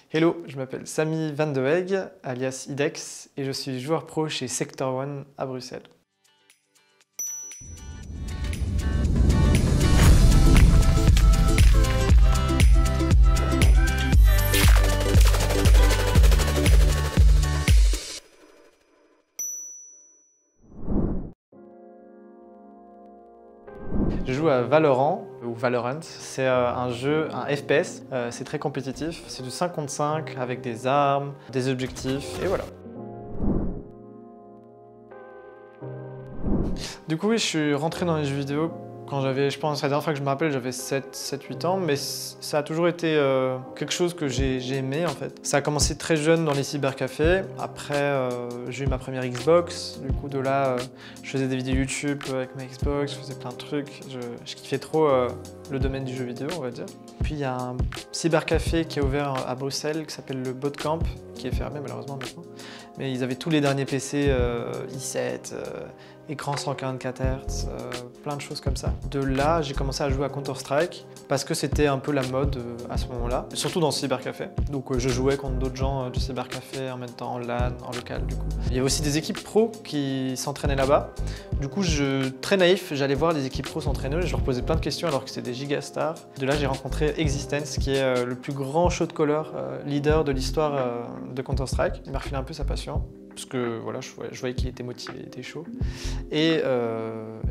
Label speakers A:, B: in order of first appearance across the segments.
A: Hello, je m'appelle Samy Van de Hegg, alias Idex, et je suis joueur pro chez Sector One à Bruxelles. Je joue à Valorant, ou Valorant. C'est un jeu, un FPS. C'est très compétitif. C'est du 5 contre 5 avec des armes, des objectifs, et voilà. Du coup, oui, je suis rentré dans les jeux vidéo quand j'avais, je pense, la dernière fois que je me rappelle, j'avais 7-8 ans, mais ça a toujours été quelque chose que j'ai aimé en fait. Ça a commencé très jeune dans les cybercafés. Après, j'ai eu ma première Xbox. Du coup, de là, je faisais des vidéos YouTube avec ma Xbox, je faisais plein de trucs. Je kiffais trop le domaine du jeu vidéo, on va dire. Puis il y a un cybercafé qui est ouvert à Bruxelles qui s'appelle le Bootcamp, qui est fermé malheureusement maintenant. Mais ils avaient tous les derniers PC i7, écran 144 Hz, plein de choses comme ça. De là, j'ai commencé à jouer à Counter-Strike parce que c'était un peu la mode à ce moment-là, surtout dans le cybercafé. Donc je jouais contre d'autres gens du cybercafé en même temps en LAN, en local du coup. Il y avait aussi des équipes pro qui s'entraînaient là-bas. Du coup, très naïf, j'allais voir des équipes pro s'entraîner, je leur posais plein de questions alors que c'était des gigastars. De là, j'ai rencontré Existence, qui est le plus grand shot-caller leader de l'histoire de Counter-Strike. Il m'a refilé un peu sa passion. Parce que voilà, je voyais qu'il était motivé, il était chaud. Et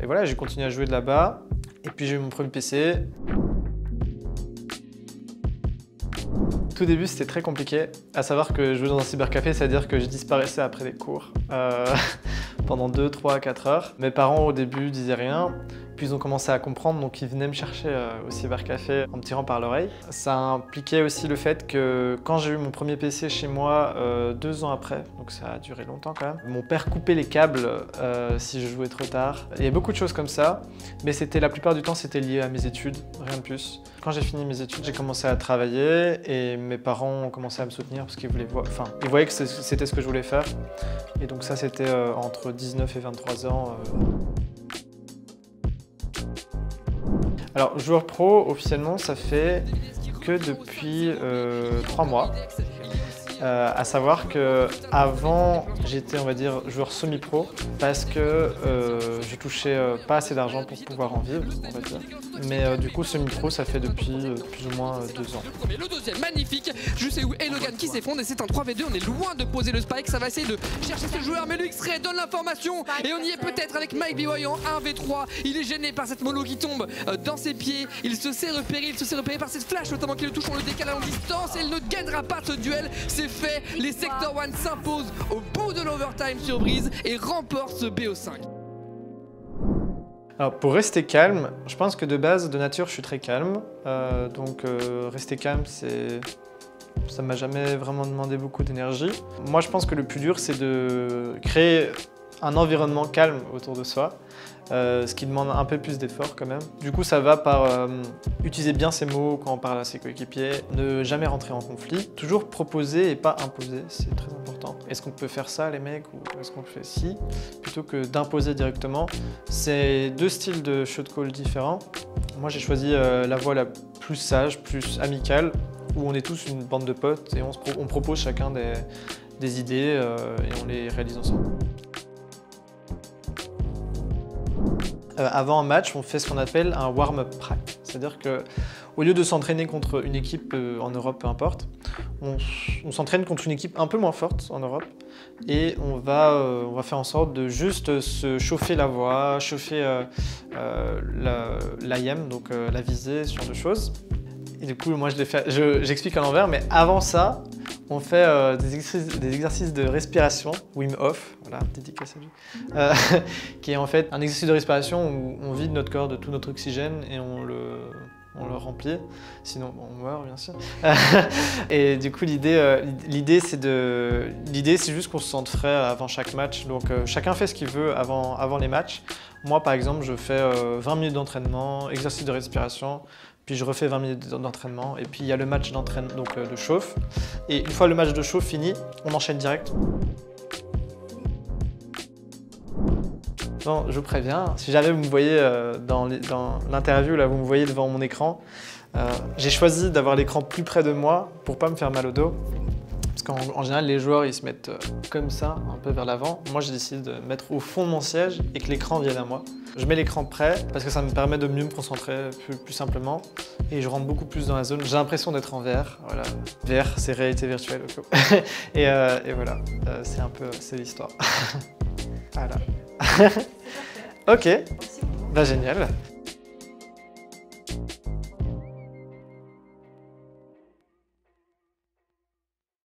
A: voilà, j'ai continué à jouer de là-bas. Et puis j'ai eu mon premier PC. Tout début, c'était très compliqué. À savoir que jouer dans un cybercafé, c'est-à-dire que je disparaissais après les cours pendant 2, 3, 4 heures. Mes parents, au début, disaient rien. Puis ils ont commencé à comprendre, donc ils venaient me chercher au cybercafé en me tirant par l'oreille. Ça impliquait aussi le fait que quand j'ai eu mon premier PC chez moi 2 ans après, donc ça a duré longtemps quand même, mon père coupait les câbles si je jouais trop tard. Il y a beaucoup de choses comme ça, mais la plupart du temps c'était lié à mes études, rien de plus. Quand j'ai fini mes études, j'ai commencé à travailler et mes parents ont commencé à me soutenir parce qu'ils ils voyaient que c'était ce que je voulais faire. Et donc ça c'était entre 19 et 23 ans. Alors, joueur pro, officiellement, ça fait que depuis 3 mois. À savoir que avant j'étais, on va dire, joueur semi-pro parce que je touchais pas assez d'argent pour pouvoir en vivre, on va dire. Mais du coup, semi-pro, ça fait depuis plus ou moins 2 ans.
B: Le deuxième, magnifique. Je sais où est Logan qui s'effondre et c'est un 3v2. On est loin de poser le spike. Ça va essayer de chercher ce joueur, mais le X-Ray donne l'information. Et on y est peut-être avec Mike BY en 1v3. Il est gêné par cette mollo qui tombe dans ses pieds. Il se sait repérer par cette flash, notamment qui le touche. On le décale à longue distance et il ne gagnera pas ce duel. C'est fait, les Sector One s'imposent au bout de l'overtime sur Breeze et remportent ce BO5.
A: Alors pour rester calme, je pense que de base, de nature, je suis très calme. Rester calme, ça m'a jamais vraiment demandé beaucoup d'énergie. Moi, je pense que le plus dur, c'est de créer un environnement calme autour de soi. Ce qui demande un peu plus d'effort quand même. Du coup, ça va par utiliser bien ses mots quand on parle à ses coéquipiers, ne jamais rentrer en conflit, toujours proposer et pas imposer, c'est très important. Est-ce qu'on peut faire ça les mecs ou est-ce qu'on le fait ci, plutôt que d'imposer directement. C'est 2 styles de shot call différents. Moi, j'ai choisi la voie la plus sage, plus amicale, où on est tous une bande de potes et on propose chacun des idées et on les réalise ensemble. Avant un match, on fait ce qu'on appelle un warm-up prac. C'est-à-dire qu'au lieu de s'entraîner contre une équipe en Europe, peu importe, on s'entraîne contre une équipe un peu moins forte en Europe et on va faire en sorte de juste se chauffer la voix, chauffer l'IM, donc la visée, ce genre de choses. Et du coup, moi, j'explique à l'envers, mais avant ça, on fait des exercices de respiration, Wim Hof, voilà, dédicace à lui, qui est en fait un exercice de respiration où on vide notre corps de tout notre oxygène et on le remplit, sinon on meurt bien sûr. Et du coup l'idée c'est juste qu'on se sente frais avant chaque match, donc chacun fait ce qu'il veut avant les matchs. Moi par exemple je fais 20 minutes d'entraînement, exercice de respiration, puis je refais 20 minutes d'entraînement et puis il y a le match d'entraînement, donc de chauffe. Et une fois le match de chauffe fini, on enchaîne direct. Non, je vous préviens, si jamais vous me voyez dans l'interview, là vous me voyez devant mon écran, J'ai choisi d'avoir l'écran plus près de moi pour pas me faire mal au dos. Parce qu'en général, les joueurs, ils se mettent comme ça, un peu vers l'avant. Moi, j'ai décidé de mettre au fond de mon siège et que l'écran vienne à moi. Je mets l'écran près parce que ça me permet de mieux me concentrer plus simplement. Et je rentre beaucoup plus dans la zone. J'ai l'impression d'être en VR. Voilà. VR, c'est réalité virtuelle. et voilà, c'est l'histoire. Voilà. Ok, bah génial.